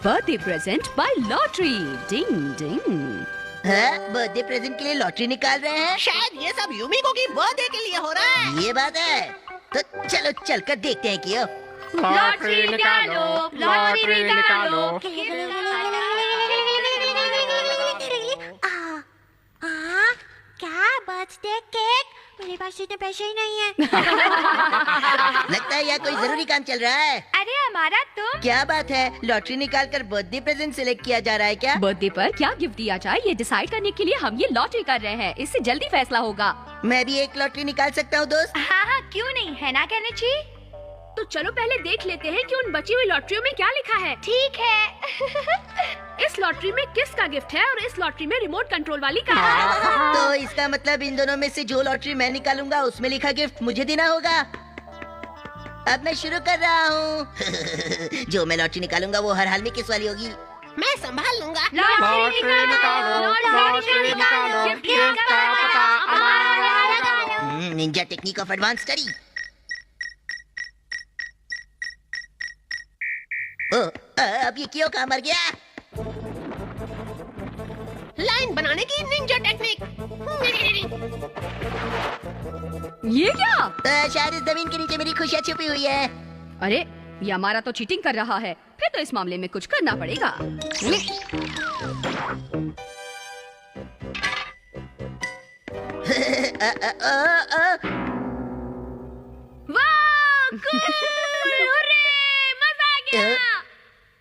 Birthday present by lottery. Ding ding. Birthday present के लिए lottery निकाल रहे हैं। शायद ये सब यूमिको की बर्थडे के लिए हो रहा है। ये बात है, तो चलो चलकर देखते हैं क्यों। लॉटरी निकालो, लॉटरी निकालो। क्या बर्थडे केक? मेरे पास इतने पैसे ही नहीं है। लगता है यहाँ कोई जरूरी काम चल रहा है। अरे हमारा तो क्या बात है, लॉटरी निकाल कर बर्थडे प्रेजेंट सिलेक्ट किया जा रहा है क्या? बर्थडे पर क्या गिफ्ट दिया जाए ये डिसाइड करने के लिए हम ये लॉटरी कर रहे हैं। इससे जल्दी फैसला होगा। मैं भी एक लॉटरी निकाल सकता हूँ दोस्त। हाँ क्यों नहीं, है ना केनिची? तो चलो पहले देख लेते हैं कि उन बची हुई लॉटरियों में क्या लिखा है। ठीक है। इस लॉटरी में किसका गिफ्ट है और इस लॉटरी में रिमोट कंट्रोल वाली का। तो इसका मतलब इन दोनों में से जो लॉटरी मैं निकालूंगा उसमें लिखा गिफ्ट मुझे देना होगा। अब मैं शुरू कर रहा हूँ। जो मैं लॉटरी निकालूंगा वो हर हाल में किस वाली होगी? मैं संभाल लूंगा। लॉटरी निकालो, लॉटरी निकालो, गिफ्ट का पता हमारा। Ninja technique of advance study. अब ये क्यों कहाँ मर गया? लाइन बनाने की निंजा टेक्निक। ये क्या? शायद इस जमीन के नीचे मेरी खुशियाँ छुपी हुई है। अरे ये हमारा तो चीटिंग कर रहा है। फिर तो इस मामले में कुछ करना पड़ेगा। वाह, हुर्रे, मजा आ गया।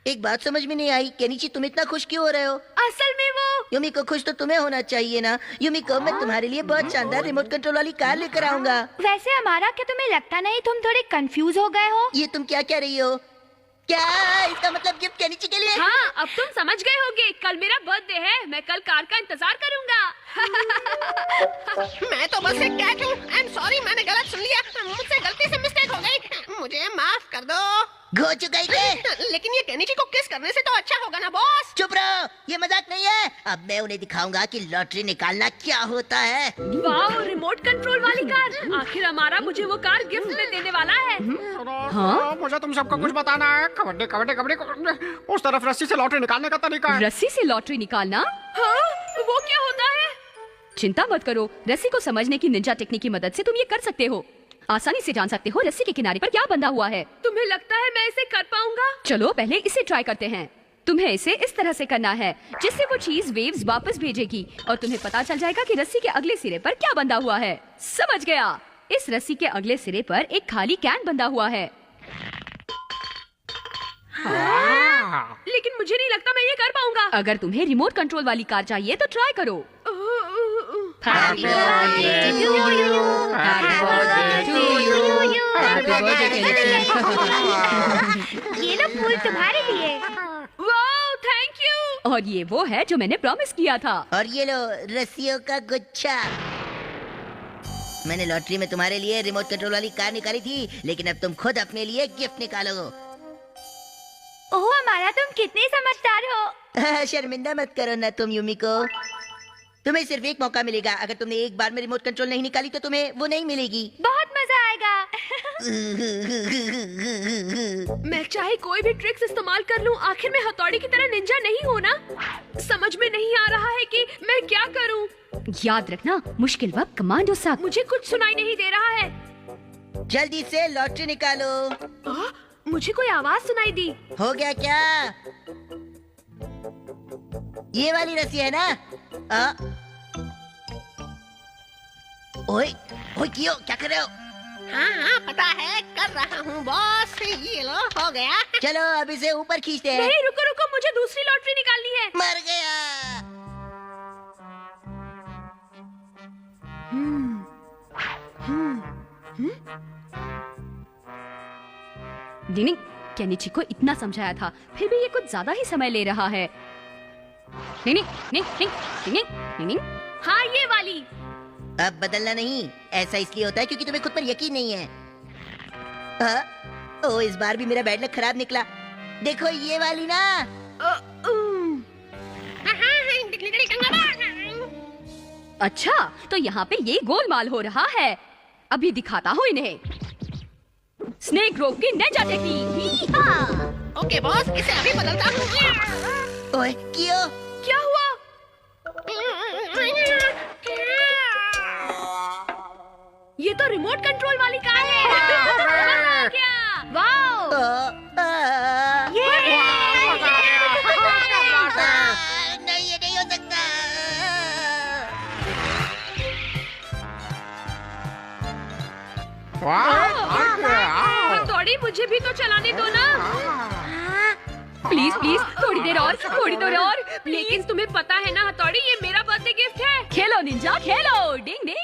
एक बात समझ में नहीं आई, केनिची तुम इतना खुश क्यों हो रहे हो? असल में वो युमिको खुश तो तुम्हें होना चाहिए ना। युमिको, मैं तुम्हारे लिए बहुत शानदार रिमोट कंट्रोल वाली कार लेकर आऊंगा। वैसे हमारा, क्या तुम्हें लगता नहीं तुम थोड़े कंफ्यूज हो गए हो? ये तुम क्या कह रही हो? क्या इसका मतलब गिफ्ट केनिची के लिए? हाँ, अब तुम समझ गए होगे। कल मेरा बर्थडे है, मैं कल कार का इंतजार करूंगा। मैं तो बस एक कैट हूँ। आई एम सॉरी, मैंने गलत सुन लिया। मुझसे गलती से मिस्टेक हो गई। मुझे माफ कर दो। घो चुका है। लेकिन ये केनिची को किस करने से तो अच्छा होगा ना बॉस। चुप रहो, ये मजाक नहीं है। अब मैं उन्हें दिखाऊंगा कि लॉटरी निकालना क्या होता है। वाह, रिमोट कंट्रोल वाली कार। आखिर हमारा मुझे वो कार गिफ्ट में देने वाला है। हाँ? मुझे तुम सबको कुछ बताना है। कबड्डी कबड्डी कबड्डी, उस तरफ रस्सी से लॉटरी निकालने का तरीका है। रस्सी से लॉटरी निकालना? हाँ, वो क्या होता है? चिंता मत करो, रस्सी को समझने की निंजा टेक्निक की मदद से तुम ये कर सकते हो। आसानी से जान सकते हो रस्सी के किनारे पर क्या बंधा हुआ है। तुम्हें लगता है मैं इसे कर पाऊंगा? चलो पहले इसे ट्राई करते हैं। तुम्हें इसे इस तरह से करना है जिससे वो चीज वेव्स वापस भेजेगी और तुम्हें पता चल जाएगा कि रस्सी के अगले सिरे पर क्या बंधा हुआ है। समझ गया? इस रस्सी के अगले सिरे पर एक खाली कैन बंधा हुआ है। लेकिन मुझे नहीं लगता मैं ये कर पाऊंगा। अगर तुम्हें रिमोट कंट्रोल वाली कार चाहिए तो ट्राई करो। Happy birthday to you. Happy birthday to you. Happy birthday ये लो फूल तुम्हारे लिए। वाह, थैंक यू। और ये वो है जो मैंने प्रॉमिस किया था। और ये लो रस्सियों का गुच्छा। मैंने लॉटरी में तुम्हारे लिए रिमोट कंट्रोल वाली कार निकाली थी, लेकिन अब तुम खुद अपने लिए गिफ्ट निकालो। ओह हमारा, तुम कितने समझदार हो। शर्मिंदा मत करो ना तुम युमिको। तुम्हें सिर्फ एक मौका मिलेगा। अगर तुमने एक बार में रिमोट कंट्रोल नहीं निकाली तो तुम्हें वो नहीं मिलेगी। बहुत मजा आएगा। मैं चाहे कोई भी ट्रिक्स इस्तेमाल कर लूं, आखिर में हथौड़ी की तरह निंजा नहीं हूं ना। समझ में नहीं आ रहा है कि मैं क्या करूं। याद रखना, मुश्किल वक्त कमांडो साहब। मुझे कुछ सुनाई नहीं दे रहा है। जल्दी से लॉटरी निकालो। मुझे कोई आवाज सुनाई दी। हो गया क्या? ये वाली रस्सी है ना? ओए ओए कियो, क्या कर रहे हो? हाँ पता है, कर रहा हूँ बॉस। ये लो, हो गया। चलो अब इसे ऊपर खींचते हैं। नहीं, रुको रुको, मुझे दूसरी लॉटरी निकालनी है। मर गया। डिनिंग, केनिची को इतना समझाया था, फिर भी ये कुछ ज्यादा ही समय ले रहा है। डिनिंग, डिनिंग, डिनिंग, डिनिंग। हाँ, ये वाली। अब बदलना नहीं, ऐसा इसलिए होता है क्योंकि तुम्हें खुद पर यकीन नहीं है। ओ, इस बार भी मेरा बैड लक खराब निकला। देखो ये वाली ना। अच्छा, तो यहाँ पे ये गोलमाल हो रहा है। अभी दिखाता हूँ इन्हें। स्नेक ग्रोव की निंजा टेक्निक। ओके बॉस, इसे अभी बदलता हूँ। ओए कियो, क्या हुआ? ये तो रिमोट कंट्रोल वाली कार है। मजा आ गया। वाओ। नहीं ये नहीं हो सकता। हथौड़ी, मुझे भी तो चलाने दो ना। प्लीज प्लीज, थोड़ी देर और, थोड़ी देर और। लेकिन तुम्हें पता है ना हथौड़ी, ये मेरा बर्थडे गिफ्ट है। खेलो निंजा, खेलो। डिंग डिंग।